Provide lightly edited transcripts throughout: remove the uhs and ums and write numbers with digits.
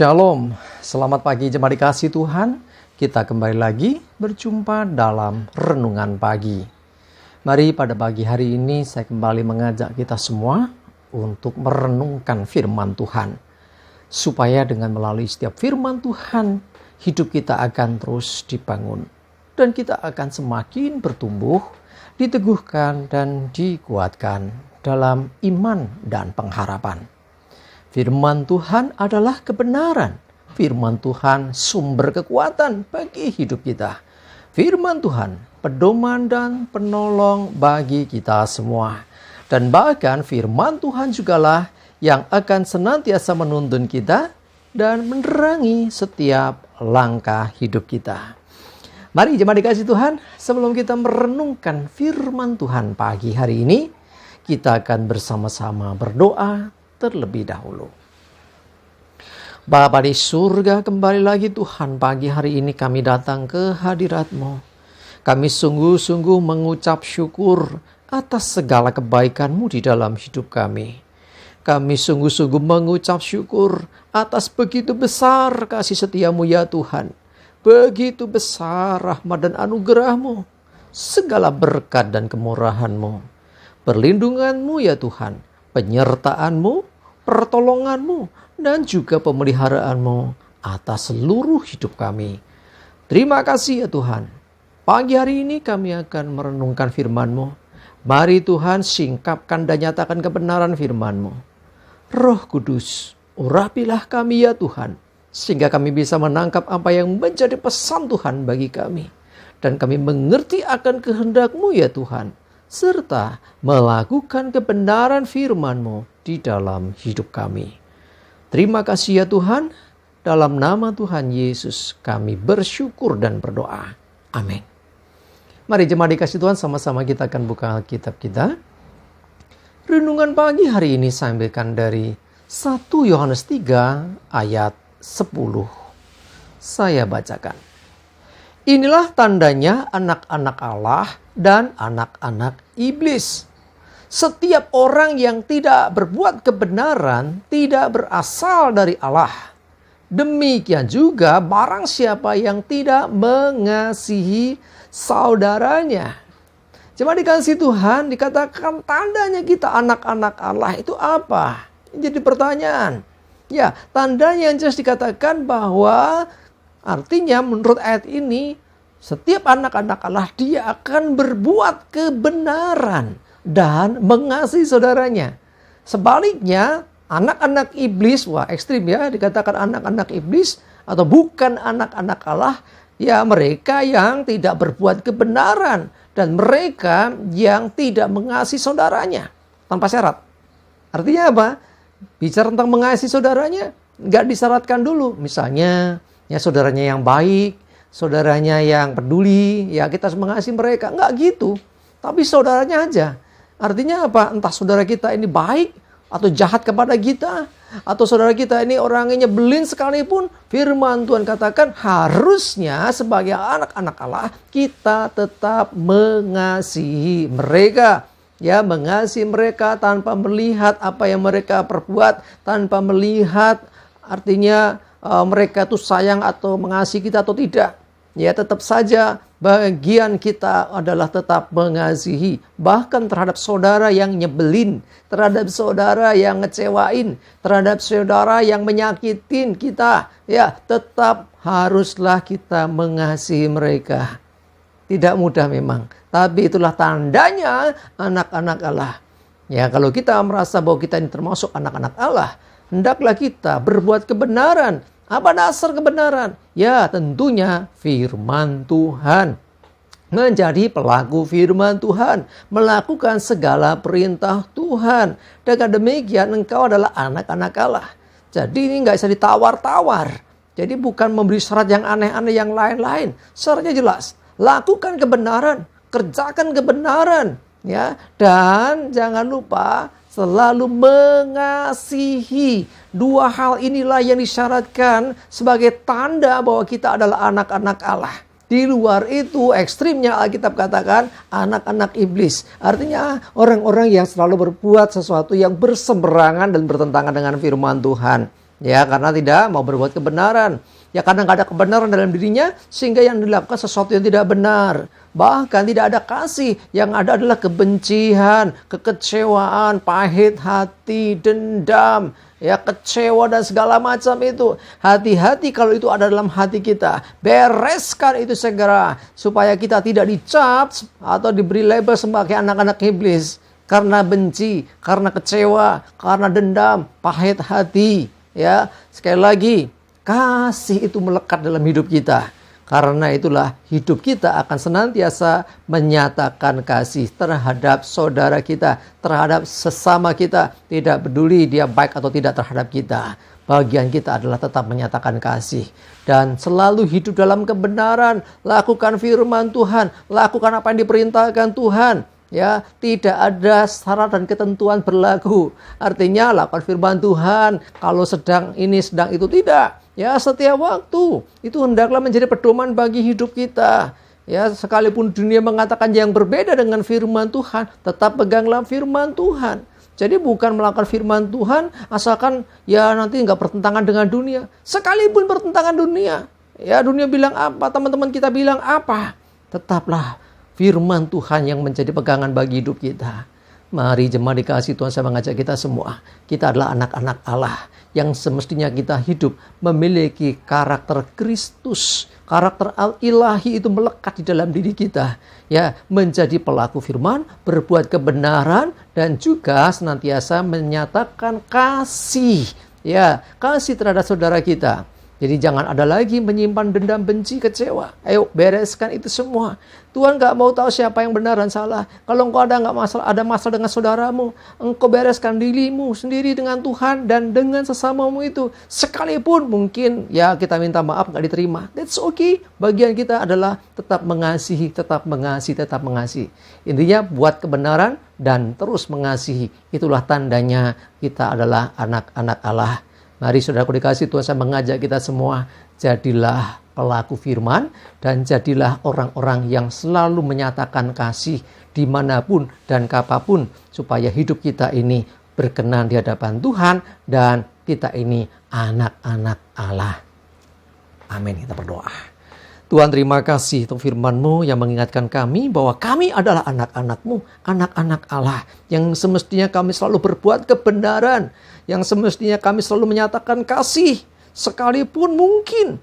Shalom, selamat pagi jemaat dikasih Tuhan. Kita kembali lagi berjumpa dalam renungan pagi. Mari pada pagi hari ini saya kembali mengajak kita semua untuk merenungkan firman Tuhan. Supaya dengan melalui setiap firman Tuhan, hidup kita akan terus dibangun. Dan kita akan semakin bertumbuh, diteguhkan dan dikuatkan dalam iman dan pengharapan. Firman Tuhan adalah kebenaran. Firman Tuhan sumber kekuatan bagi hidup kita. Firman Tuhan pedoman dan penolong bagi kita semua. Dan bahkan firman Tuhan jugalah yang akan senantiasa menuntun kita dan menerangi setiap langkah hidup kita. Mari jemaat dikasih Tuhan, sebelum kita merenungkan firman Tuhan pagi hari ini, kita akan bersama-sama berdoa terlebih dahulu. Bapa di surga, kembali lagi Tuhan, pagi hari ini kami datang ke hadirat-Mu. Kami sungguh-sungguh mengucap syukur atas segala kebaikan-Mu di dalam hidup kami. Kami sungguh-sungguh mengucap syukur atas begitu besar kasih setia-Mu ya Tuhan. Begitu besar rahmat dan anugerah-Mu, segala berkat dan kemurahan-Mu, perlindungan-Mu ya Tuhan, penyertaan-Mu, pertolongan-Mu, dan juga pemeliharaan-Mu atas seluruh hidup kami. Terima kasih ya Tuhan. Pagi hari ini kami akan merenungkan firman-Mu. Mari Tuhan singkapkan dan nyatakan kebenaran firman-Mu. Roh Kudus, urapilah kami ya Tuhan, sehingga kami bisa menangkap apa yang menjadi pesan Tuhan bagi kami. Dan kami mengerti akan kehendak-Mu ya Tuhan, serta melakukan kebenaran firman-Mu di dalam hidup kami. Terima kasih ya Tuhan, dalam nama Tuhan Yesus kami bersyukur dan berdoa. Amin. Mari jemaat dikasih Tuhan, sama-sama kita akan buka Alkitab kita. Renungan pagi hari ini saya ambilkan dari 1 Yohanes 3 ayat 10. Saya bacakan. Inilah tandanya anak-anak Allah dan anak-anak iblis. Setiap orang yang tidak berbuat kebenaran tidak berasal dari Allah. Demikian juga barang siapa yang tidak mengasihi saudaranya. Jemaat dikasih Tuhan, dikatakan tandanya kita anak-anak Allah itu apa? Jadi pertanyaan. Ya, tandanya yang jelas dikatakan bahwa artinya menurut ayat ini, setiap anak-anak Allah dia akan berbuat kebenaran dan mengasihi saudaranya. Sebaliknya, anak-anak iblis, wah ekstrim ya, dikatakan anak-anak iblis atau bukan anak-anak Allah, ya mereka yang tidak berbuat kebenaran dan mereka yang tidak mengasihi saudaranya tanpa syarat. Artinya apa? Bicara tentang mengasihi saudaranya, nggak disyaratkan dulu. Misalnya, ya saudaranya yang baik, saudaranya yang peduli, ya kita harus mengasihi mereka. Nggak gitu. Tapi saudaranya aja. Artinya apa? Entah saudara kita ini baik atau jahat kepada kita, atau saudara kita ini orangnya nyebelin sekalipun, firman Tuhan katakan harusnya sebagai anak-anak Allah kita tetap mengasihi mereka. Ya, mengasihi mereka tanpa melihat apa yang mereka perbuat, tanpa melihat artinya mereka itu sayang atau mengasihi kita atau tidak. Ya, tetap saja bagian kita adalah tetap mengasihi. Bahkan terhadap saudara yang nyebelin, terhadap saudara yang ngecewain, terhadap saudara yang menyakitin kita. Ya, tetap haruslah kita mengasihi mereka. Tidak mudah memang, tapi itulah tandanya anak-anak Allah. Ya, kalau kita merasa bahwa kita ini termasuk anak-anak Allah, hendaklah kita berbuat kebenaran. Apa dasar kebenaran? Ya, tentunya firman Tuhan. Menjadi pelaku firman Tuhan, melakukan segala perintah Tuhan. Dengan demikian engkau adalah anak-anak Allah. Jadi ini nggak bisa ditawar-tawar. Jadi bukan memberi syarat yang aneh-aneh yang lain-lain. Syaratnya jelas. Lakukan kebenaran, kerjakan kebenaran, ya. Dan jangan lupa selalu mengasihi. Dua hal inilah yang disyaratkan sebagai tanda bahwa kita adalah anak-anak Allah. Di luar itu ekstrimnya Alkitab katakan anak-anak iblis. Artinya orang-orang yang selalu berbuat sesuatu yang berseberangan dan bertentangan dengan firman Tuhan. Ya, karena tidak mau berbuat kebenaran. Ya, karena nggak ada kebenaran dalam dirinya, sehingga yang dilakukan sesuatu yang tidak benar. Bahkan tidak ada kasih, yang ada adalah kebencian, kekecewaan, pahit hati, dendam, ya, kecewa dan segala macam itu. Hati-hati kalau itu ada dalam hati kita. Bereskan itu segera, supaya kita tidak dicap atau diberi label sebagai anak-anak iblis. Karena benci, karena kecewa, karena dendam, pahit hati. Ya, sekali lagi, kasih itu melekat dalam hidup kita. Karena itulah hidup kita akan senantiasa menyatakan kasih terhadap saudara kita, terhadap sesama kita. Tidak peduli dia baik atau tidak terhadap kita. Bagian kita adalah tetap menyatakan kasih. Dan selalu hidup dalam kebenaran. Lakukan firman Tuhan. Lakukan apa yang diperintahkan Tuhan. Ya, tidak ada syarat dan ketentuan berlaku. Artinya lakukan firman Tuhan. Kalau sedang ini, sedang itu, tidak. Ya, setiap waktu itu hendaklah menjadi pedoman bagi hidup kita. Ya, sekalipun dunia mengatakan yang berbeda dengan firman Tuhan, tetap peganglah firman Tuhan. Jadi bukan melakukan firman Tuhan asalkan ya nanti nggak bertentangan dengan dunia. Sekalipun bertentangan dunia, ya dunia bilang apa, teman-teman kita bilang apa, tetaplah firman Tuhan yang menjadi pegangan bagi hidup kita. Mari jemaat dikasih Tuhan, saya mengajak kita semua. Kita adalah anak-anak Allah yang semestinya kita hidup memiliki karakter Kristus. Karakter al-ilahi itu melekat di dalam diri kita. Ya, menjadi pelaku firman, berbuat kebenaran, dan juga senantiasa menyatakan kasih. Ya, kasih terhadap saudara kita. Jadi jangan ada lagi menyimpan dendam, benci, kecewa. Ayo bereskan itu semua. Tuhan gak mau tahu siapa yang benar dan salah. Kalau engkau ada masalah dengan saudaramu, engkau bereskan dirimu sendiri dengan Tuhan dan dengan sesamamu itu. Sekalipun mungkin ya kita minta maaf gak diterima. That's okay. Bagian kita adalah tetap mengasihi, tetap mengasihi, tetap mengasihi. Intinya buat kebenaran dan terus mengasihi. Itulah tandanya kita adalah anak-anak Allah. Mari saudaraku dikasih Tuhan, saya mengajak kita semua, jadilah pelaku firman dan jadilah orang-orang yang selalu menyatakan kasih dimanapun dan kapanpun, supaya hidup kita ini berkenan di hadapan Tuhan dan kita ini anak-anak Allah. Amin, kita berdoa. Tuhan, terima kasih untuk firman-Mu yang mengingatkan kami bahwa kami adalah anak-anak-Mu, anak-anak Allah, yang semestinya kami selalu berbuat kebenaran, yang semestinya kami selalu menyatakan kasih, sekalipun mungkin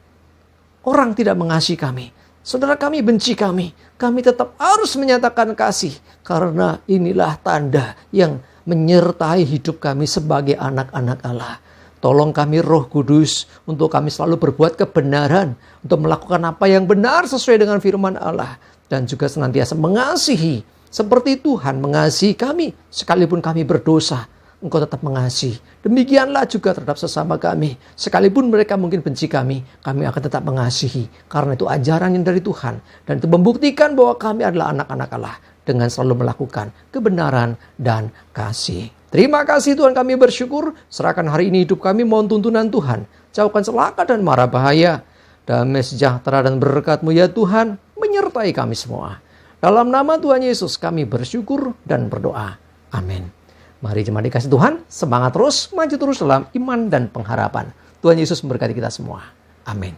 orang tidak mengasihi kami, saudara kami benci kami tetap harus menyatakan kasih, karena inilah tanda yang menyertai hidup kami sebagai anak-anak Allah. Tolong kami Roh Kudus untuk kami selalu berbuat kebenaran, untuk melakukan apa yang benar sesuai dengan firman Allah, dan juga senantiasa mengasihi seperti Tuhan mengasihi kami. Sekalipun kami berdosa, Engkau tetap mengasihi. Demikianlah juga terhadap sesama kami. Sekalipun mereka mungkin benci kami akan tetap mengasihi. Karena itu ajaran yang dari Tuhan, dan itu membuktikan bahwa kami adalah anak-anak Allah dengan selalu melakukan kebenaran dan kasih. Terima kasih Tuhan, kami bersyukur. Serahkan hari ini hidup kami, mohon tuntunan Tuhan. Jauhkan celaka dan mara bahaya. Damai sejahtera dan berkat-Mu ya Tuhan menyertai kami semua. Dalam nama Tuhan Yesus kami bersyukur dan berdoa. Amin. Mari jemaat dikasih Tuhan, semangat terus, maju terus dalam iman dan pengharapan. Tuhan Yesus memberkati kita semua. Amin.